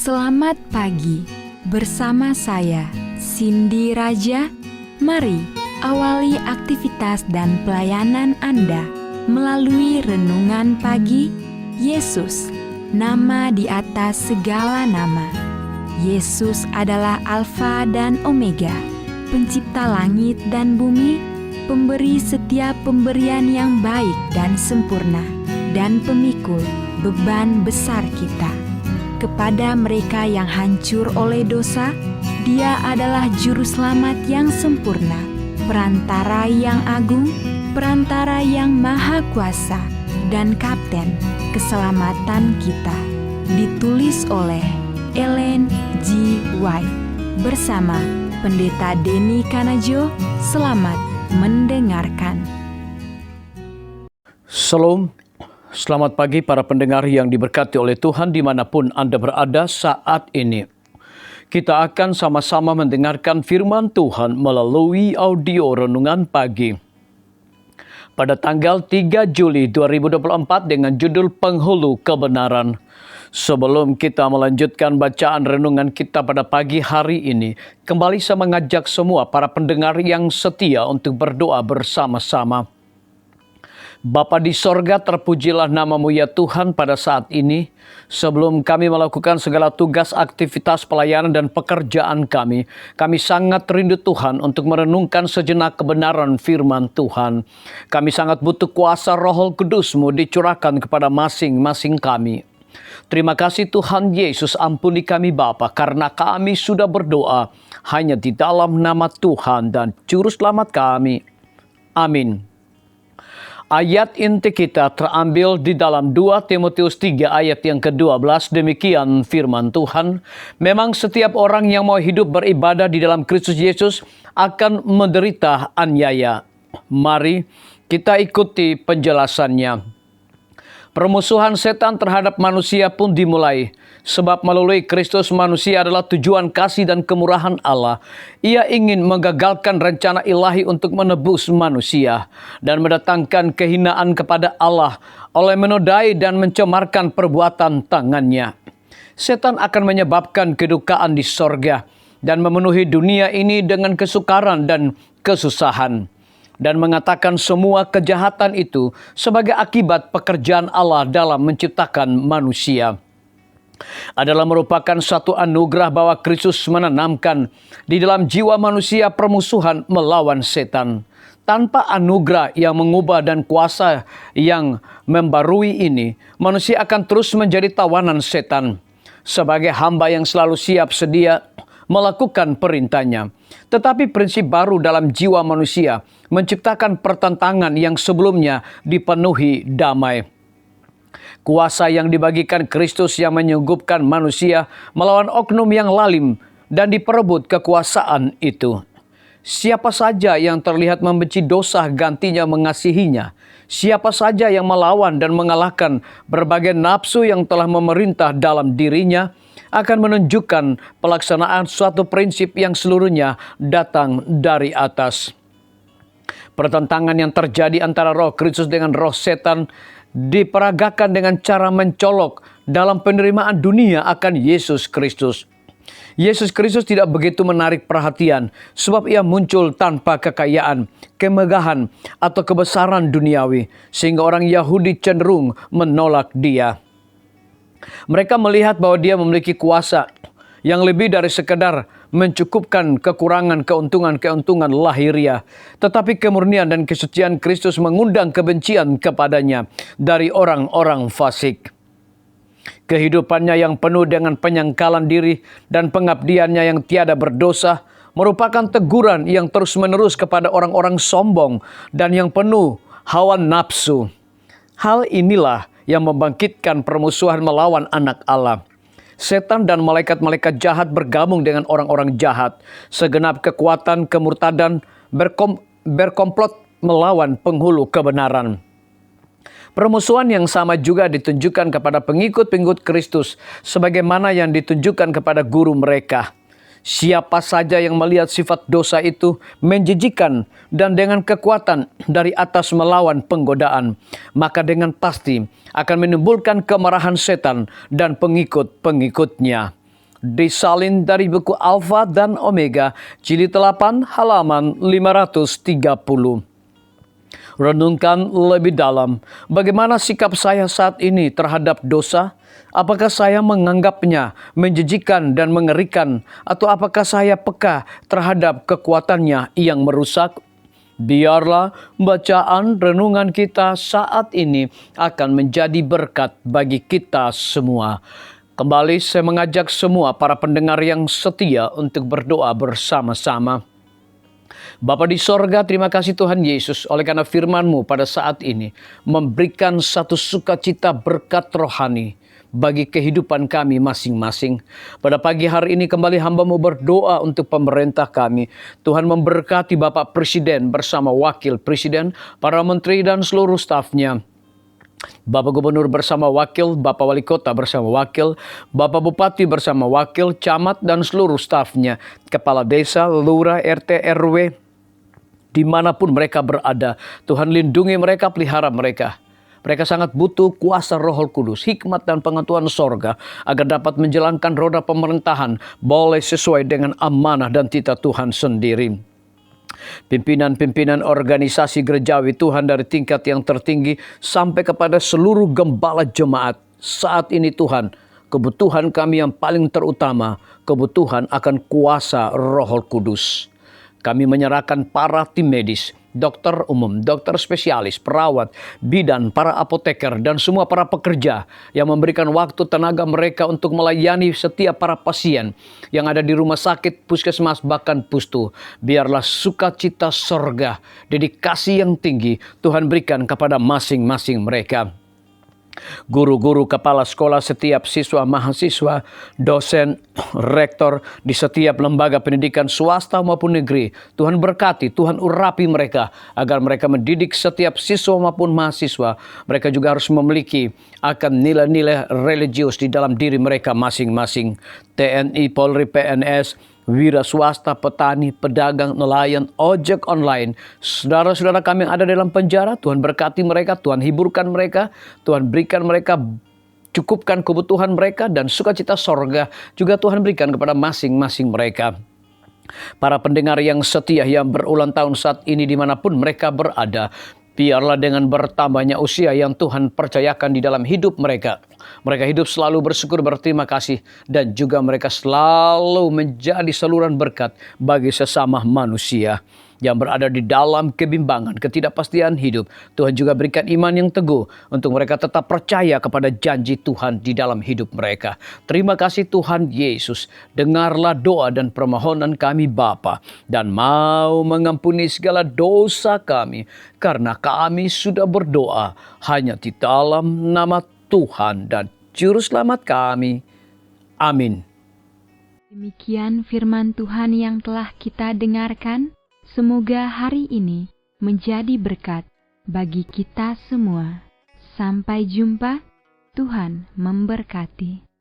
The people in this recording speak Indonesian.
Selamat pagi, bersama saya Cindy Raja. Mari awali aktivitas dan pelayanan Anda melalui renungan pagi. Yesus, nama di atas segala nama. Yesus adalah Alfa dan Omega, pencipta langit dan bumi, pemberi setiap pemberian yang baik dan sempurna, dan pemikul beban besar kita. Kepada mereka yang hancur oleh dosa, Dia adalah juru selamat yang sempurna, perantara yang agung, perantara yang maha kuasa, dan kapten keselamatan kita. Ditulis oleh Ellen G. White bersama Pendeta Denny Kanajo. Selamat mendengarkan. Shalom. Selamat pagi para pendengar yang diberkati oleh Tuhan dimanapun Anda berada saat ini. Kita akan sama-sama mendengarkan firman Tuhan melalui audio renungan pagi. Pada tanggal 3 Juli 2024 dengan judul Penghulu Kebenaran. Sebelum kita melanjutkan bacaan renungan kita pada pagi hari ini, kembali saya mengajak semua para pendengar yang setia untuk berdoa bersama-sama. Bapa di sorga, terpujilah nama-Mu ya Tuhan pada saat ini. Sebelum kami melakukan segala tugas, aktivitas, pelayanan, dan pekerjaan kami sangat rindu Tuhan untuk merenungkan sejenak kebenaran firman Tuhan. Kami sangat butuh kuasa Roh Kudus-Mu dicurahkan kepada masing-masing kami. Terima kasih Tuhan Yesus, ampuni kami Bapa, karena kami sudah berdoa hanya di dalam nama Tuhan dan Juru Selamat kami. Amin. Ayat inti kita terambil di dalam 2 Timotius 3 ayat yang ke-12. Demikian firman Tuhan. Memang setiap orang yang mau hidup beribadah di dalam Kristus Yesus akan menderita aniaya. Mari kita ikuti penjelasannya. Permusuhan setan terhadap manusia pun dimulai. Sebab melalui Kristus manusia adalah tujuan kasih dan kemurahan Allah. Ia ingin menggagalkan rencana ilahi untuk menebus manusia dan mendatangkan kehinaan kepada Allah oleh menodai dan mencemarkan perbuatan tangannya. Setan akan menyebabkan kedukaan di sorga dan memenuhi dunia ini dengan kesukaran dan kesusahan. Dan mengatakan semua kejahatan itu sebagai akibat pekerjaan Allah dalam menciptakan manusia. Adalah merupakan satu anugerah bahwa Kristus menanamkan di dalam jiwa manusia permusuhan melawan setan. Tanpa anugerah yang mengubah dan kuasa yang membarui ini, manusia akan terus menjadi tawanan setan. Sebagai hamba yang selalu siap sedia melakukan perintahnya. Tetapi prinsip baru dalam jiwa manusia menciptakan pertentangan yang sebelumnya dipenuhi damai. Kuasa yang dibagikan Kristus yang menyunggupkan manusia melawan oknum yang lalim dan diperebut kekuasaan itu. Siapa saja yang terlihat membenci dosa gantinya mengasihinya. Siapa saja yang melawan dan mengalahkan berbagai nafsu yang telah memerintah dalam dirinya akan menunjukkan pelaksanaan suatu prinsip yang seluruhnya datang dari atas. Pertentangan yang terjadi antara roh Kristus dengan roh setan diperagakan dengan cara mencolok dalam penerimaan dunia akan Yesus Kristus. Yesus Kristus tidak begitu menarik perhatian sebab ia muncul tanpa kekayaan, kemegahan, atau kebesaran duniawi sehingga orang Yahudi cenderung menolak dia. Mereka melihat bahwa dia memiliki kuasa yang lebih dari sekedar mencukupkan kekurangan keuntungan lahiriah. Tetapi kemurnian dan kesucian Kristus mengundang kebencian kepadanya dari orang-orang fasik. Kehidupannya yang penuh dengan penyangkalan diri dan pengabdiannya yang tiada berdosa merupakan teguran yang terus-menerus kepada orang-orang sombong dan yang penuh hawa nafsu. Hal inilah yang membangkitkan permusuhan melawan anak Allah. Setan dan malaikat-malaikat jahat bergabung dengan orang-orang jahat. Segenap kekuatan kemurtadan berkomplot melawan penghulu kebenaran. Permusuhan yang sama juga ditunjukkan kepada pengikut-pengikut Kristus sebagaimana yang ditunjukkan kepada guru mereka. Siapa saja yang melihat sifat dosa itu menjijikan dan dengan kekuatan dari atas melawan penggodaan, maka dengan pasti akan menimbulkan kemarahan setan dan pengikut-pengikutnya. disalin dari buku Alfa dan Omega, jilid 8 halaman 530. Renungkan lebih dalam, bagaimana sikap saya saat ini terhadap dosa? Apakah saya menganggapnya menjijikan dan mengerikan, atau apakah saya peka terhadap kekuatannya yang merusak? Biarlah bacaan renungan kita saat ini akan menjadi berkat bagi kita semua. Kembali saya mengajak semua para pendengar yang setia untuk berdoa bersama-sama. Bapa di sorga, terima kasih Tuhan Yesus oleh karena firman-Mu pada saat ini memberikan satu sukacita berkat rohani bagi kehidupan kami masing-masing. Pada pagi hari ini kembali hamba-Mu berdoa untuk pemerintah kami. Tuhan memberkati Bapak Presiden bersama Wakil Presiden, para menteri dan seluruh stafnya. Bapak Gubernur bersama wakil, Bapak Wali Kota bersama wakil, Bapak Bupati bersama wakil, camat dan seluruh stafnya, kepala desa, lurah, RT, RW, dimanapun mereka berada. Tuhan lindungi mereka, pelihara mereka. Mereka sangat butuh kuasa Roh Kudus, hikmat dan pengetahuan sorga, agar dapat menjalankan roda pemerintahan boleh sesuai dengan amanah dan titah Tuhan sendiri. Pimpinan-pimpinan organisasi gerejawi Tuhan dari tingkat yang tertinggi sampai kepada seluruh gembala jemaat. Saat ini Tuhan, kebutuhan kami yang paling terutama, kebutuhan akan kuasa Roh Kudus. Kami menyerahkan para tim medis, dokter umum, dokter spesialis, perawat, bidan, para apoteker, dan semua para pekerja yang memberikan waktu tenaga mereka untuk melayani setiap para pasien yang ada di rumah sakit, puskesmas, bahkan pustu. Biarlah sukacita sorga, dedikasi yang tinggi Tuhan berikan kepada masing-masing mereka. Guru-guru, kepala sekolah, setiap siswa, mahasiswa, dosen, rektor di setiap lembaga pendidikan swasta maupun negeri. Tuhan berkati, Tuhan urapi mereka agar mereka mendidik setiap siswa maupun mahasiswa. Mereka juga harus memiliki akan nilai-nilai religius di dalam diri mereka masing-masing. TNI, Polri, PNS, wira swasta, petani, pedagang, nelayan, ojek online, saudara-saudara kami yang ada dalam penjara, Tuhan berkati mereka, Tuhan hiburkan mereka, Tuhan berikan mereka, cukupkan kebutuhan mereka, dan sukacita sorga juga Tuhan berikan kepada masing-masing mereka. Para pendengar yang setia yang berulang tahun saat ini dimanapun mereka berada, biarlah dengan bertambahnya usia yang Tuhan percayakan di dalam hidup mereka, mereka hidup selalu bersyukur, berterima kasih, dan juga mereka selalu menjadi saluran berkat bagi sesama manusia yang berada di dalam kebimbangan, ketidakpastian hidup. Tuhan juga berikan iman yang teguh untuk mereka tetap percaya kepada janji Tuhan di dalam hidup mereka. Terima kasih Tuhan Yesus. Dengarlah doa dan permohonan kami Bapa, dan mau mengampuni segala dosa kami, karena kami sudah berdoa hanya di dalam nama Tuhan dan Juru Selamat kami. Amin. Demikian firman Tuhan yang telah kita dengarkan. Semoga hari ini menjadi berkat bagi kita semua. Sampai jumpa, Tuhan memberkati.